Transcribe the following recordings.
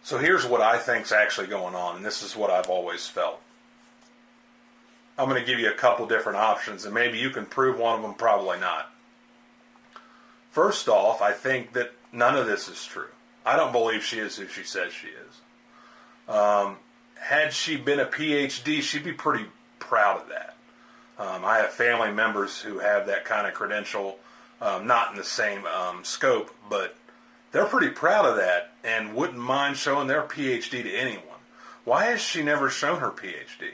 So here's what I think's actually going on, and this is what I've always felt. I'm going to give you a couple different options, and maybe you can prove one of them, probably not. First off, I think that none of this is true. I don't believe she is who she says she is. Had she been a PhD, she'd be pretty proud of that. I have family members who have that kind of credential, not in the same scope, but they're pretty proud of that and wouldn't mind showing their PhD to anyone. Why has she never shown her PhD?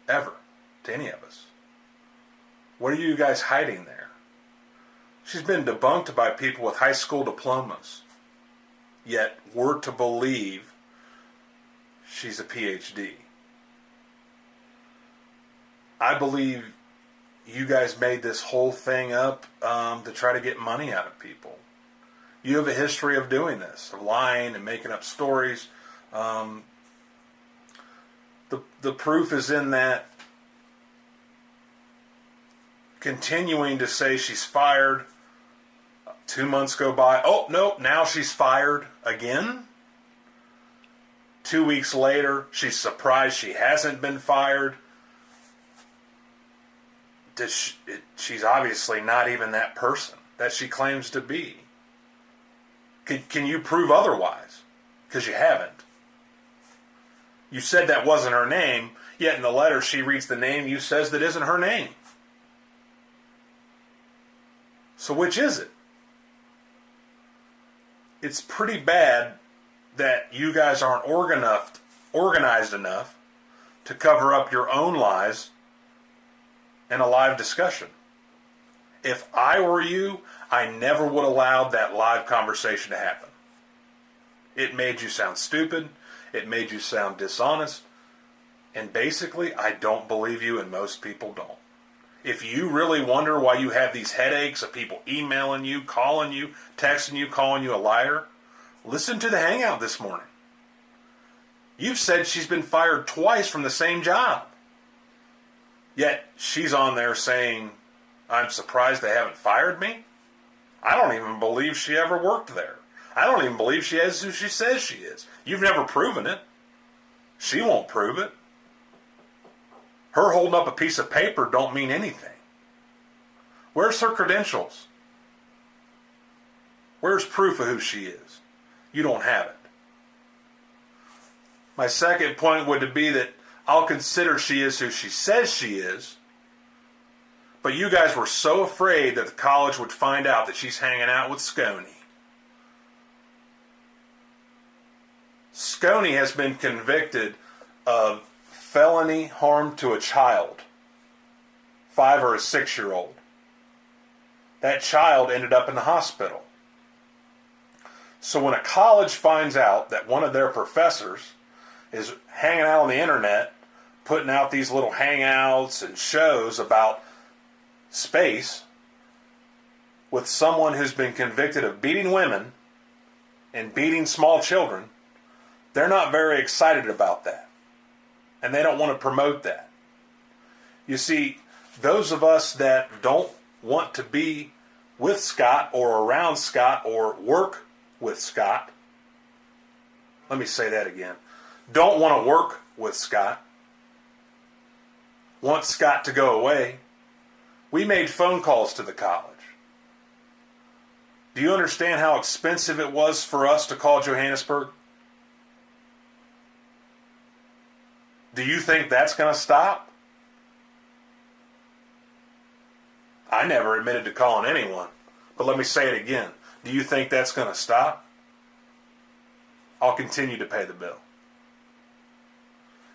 Ever. To any of us. What are you guys hiding there? She's been debunked by people with high school diplomas. Yet we're to believe she's a PhD. I believe you guys made this whole thing up to try to get money out of people. You have a history of doing this, of lying and making up stories. The proof is in that continuing to say she's fired. 2 months go by. Oh, no, now she's fired again. 2 weeks later, she's surprised she hasn't been fired. She's obviously not even that person that she claims to be. Can you prove otherwise? Because you haven't. You said that wasn't her name, yet in the letter she reads the name you says that isn't her name. So which is it? It's pretty bad that you guys aren't organized enough to cover up your own lies in a live discussion. If I were you, I never would allow that live conversation to happen. It made you sound stupid. It made you sound dishonest. And basically, I don't believe you, and most people don't. If you really wonder why you have these headaches of people emailing you, calling you, texting you, calling you a liar, listen to the Hangout this morning. You've said she's been fired twice from the same job. Yet she's on there saying, I'm surprised they haven't fired me. I don't even believe she ever worked there. I don't even believe she is who she says she is. You've never proven it. She won't prove it. Her holding up a piece of paper don't mean anything. Where's her credentials? Where's proof of who she is? You don't have it. My second point would be that I'll consider she is who she says she is, but you guys were so afraid that the college would find out that she's hanging out with Sconie. Sconie has been convicted of felony harm to a child, 5 or a 6-year-old. That child ended up in the hospital. So when a college finds out that one of their professors is hanging out on the internet, putting out these little hangouts and shows about space with someone who's been convicted of beating women and beating small children, they're not very excited about that. And they don't want to promote that. You see, those of us that don't want to be with Scott or around Scott or work with Scott, let me say that again, don't want to work with Scott, want Scott to go away, we made phone calls to the college. Do you understand how expensive it was for us to call Johannesburg? Do you think that's going to stop? I never admitted to calling anyone, but let me say it again. Do you think that's going to stop? I'll continue to pay the bill.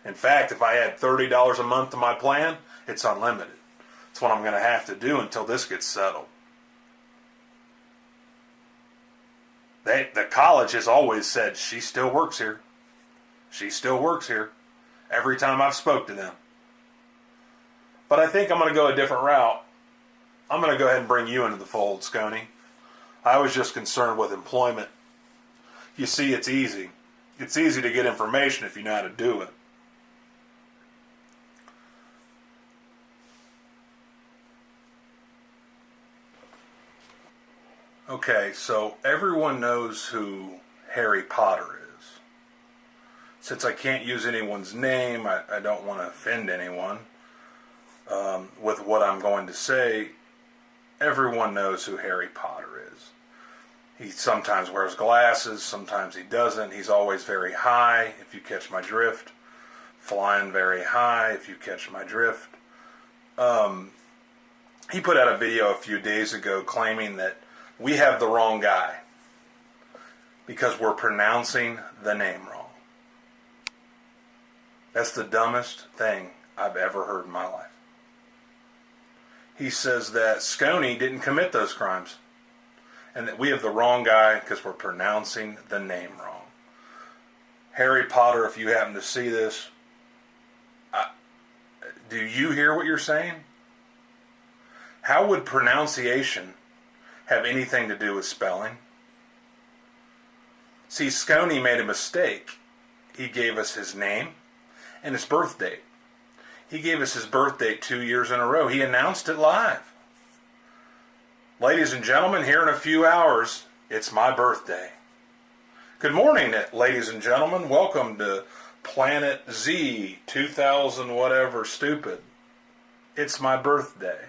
In fact, if I add $30 a month to my plan, it's unlimited. It's what I'm going to have to do until this gets settled. The college has always said she still works here. She still works here. Every time I've spoke to them. But I think I'm going to go a different route. I'm going to go ahead and bring you into the fold, Sconie. I was just concerned with employment. You see, it's easy. It's easy to get information if you know how to do it. Okay, so everyone knows who Harry Potter is. Since I can't use anyone's name, I don't want to offend anyone with what I'm going to say. Everyone knows who Harry Potter is. He sometimes wears glasses, sometimes he doesn't. He's always very high, if you catch my drift. Flying very high, if you catch my drift. He put out a video a few days ago claiming that we have the wrong guy because we're pronouncing the name wrong. That's the dumbest thing I've ever heard in my life. He says that Sconie didn't commit those crimes and that we have the wrong guy because we're pronouncing the name wrong. Harry Potter, if you happen to see this, do you hear what you're saying? How would pronunciation have anything to do with spelling? See, Sconie made a mistake. He gave us his name and his birth date. He gave us his birth date 2 years in a row. He announced it live. Ladies and gentlemen, here in a few hours, it's my birthday. Good morning, ladies and gentlemen. Welcome to Planet Z 2000 whatever stupid. It's my birthday.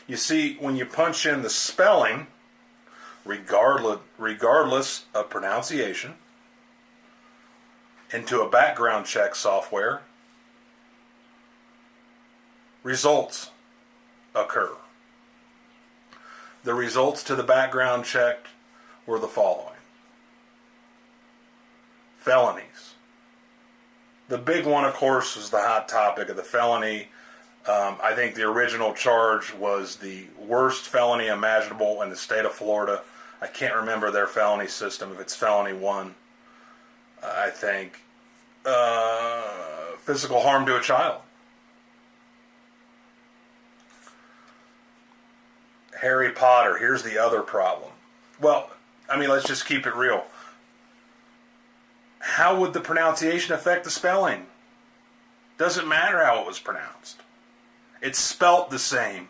You see, when you punch in the spelling, regardless of pronunciation, into a background check software, results occur. The results to the background check were the following. Felonies. The big one, of course, was the hot topic of the felony. I think the original charge was the worst felony imaginable in the state of Florida. I can't remember their felony system, if it's felony 1. I think physical harm to a child. Harry Potter, here's the other problem. Well, let's just keep it real. How would the pronunciation affect the spelling? Doesn't matter how it was pronounced. It's spelt the same.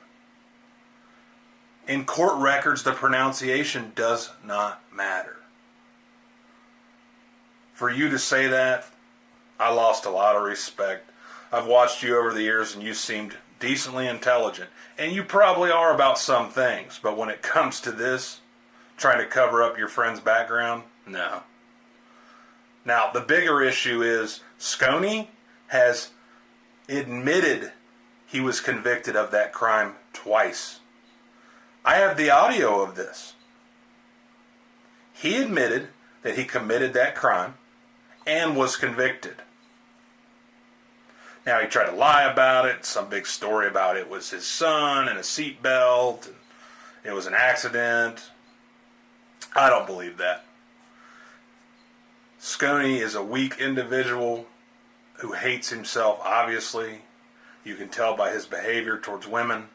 In court records, the pronunciation does not matter. For you to say that, I lost a lot of respect. I've watched you over the years and you seemed decently intelligent. And you probably are about some things. But when it comes to this, trying to cover up your friend's background, no. Now, the bigger issue is Sconie has admitted he was convicted of that crime twice. I have the audio of this. He admitted that he committed that crime and was convicted. Now, he tried to lie about it, some big story about it was his son and a seatbelt, and it was an accident. I don't believe that. Sconie is a weak individual who hates himself, obviously. You can tell by his behavior towards women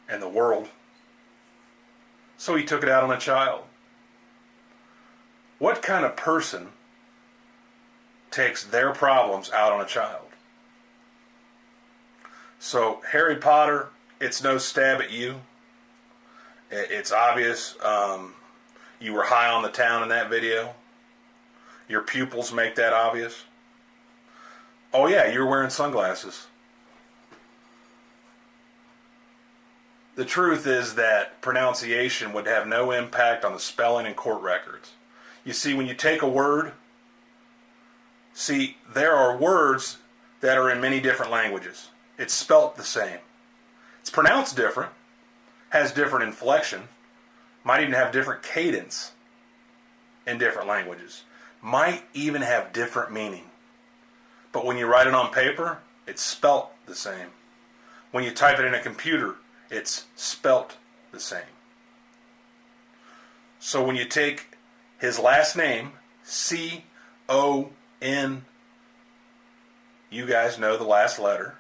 and the world. So he took it out on a child. What kind of person takes their problems out on a child? So, Harry Potter, it's no stab at you. It's obvious you were high on the town in that video. Your pupils make that obvious. Oh yeah, you're wearing sunglasses. The truth is that pronunciation would have no impact on the spelling in court records. You see, when you take a word, there are words that are in many different languages. It's spelt the same. It's pronounced different, has different inflection, might even have different cadence in different languages, might even have different meaning. But when you write it on paper, it's spelt the same. When you type it in a computer, it's spelt the same. So when you take his last name, C-O-N, you guys know the last letter,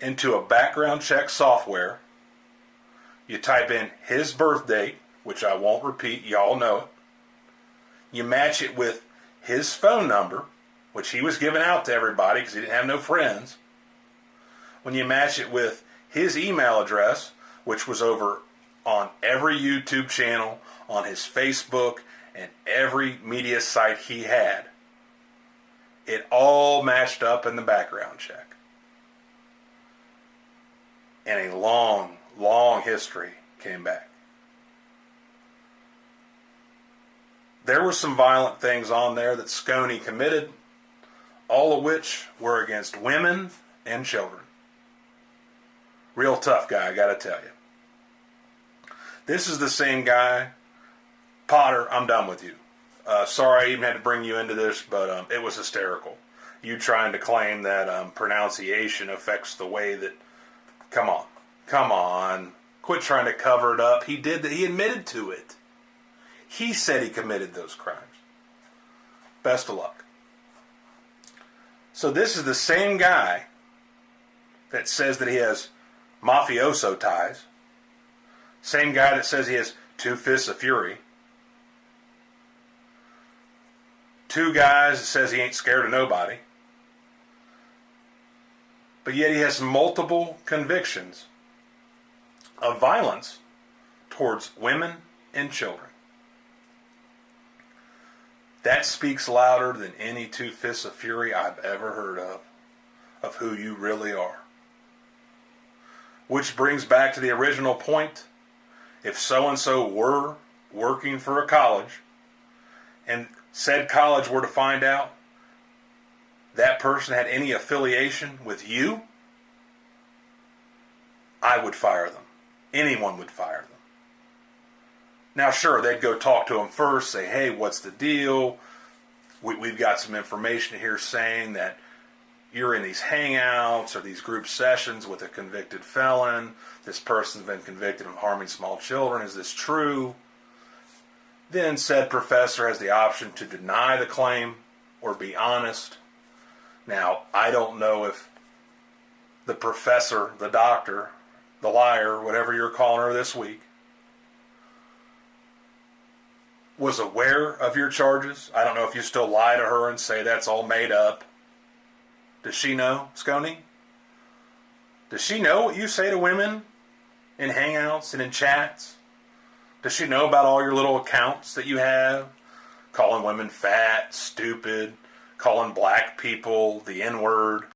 into a background check software, you type in his birth date, which I won't repeat, y'all know it. You match it with his phone number, which he was giving out to everybody because he didn't have no friends. When you match it with his email address, which was over on every YouTube channel, on his Facebook and every media site he had. It all matched up in the background check. And a long, long history came back. There were some violent things on there that Sconie committed, all of which were against women and children. Real tough guy, I gotta tell you. This is the same guy. Potter, I'm done with you. Sorry I even had to bring you into this, but it was hysterical. You trying to claim that pronunciation affects the way that... Come on. Quit trying to cover it up. He did that. He admitted to it. He said he committed those crimes. Best of luck. So this is the same guy that says that he has mafioso ties. Same guy that says he has 2 fists of fury. 2 guys that says he ain't scared of nobody. But yet he has multiple convictions of violence towards women and children. That speaks louder than any 2 fists of fury I've ever heard of who you really are. Which brings back to the original point. If so-and-so were working for a college, and said college were to find out that person had any affiliation with you, I would fire them. Anyone would fire them. Now, sure, they'd go talk to him first, say, hey, what's the deal? We've got some information here saying that you're in these hangouts or these group sessions with a convicted felon. This person's been convicted of harming small children. Is this true? Then said professor has the option to deny the claim or be honest. Now, I don't know if the professor, the doctor, the liar, whatever you're calling her this week, was aware of your charges. I don't know if you still lie to her and say that's all made up. Does she know, Sconie? Does she know what you say to women in hangouts and in chats? Does she know about all your little accounts that you have? Calling women fat, stupid, calling black people the N-word.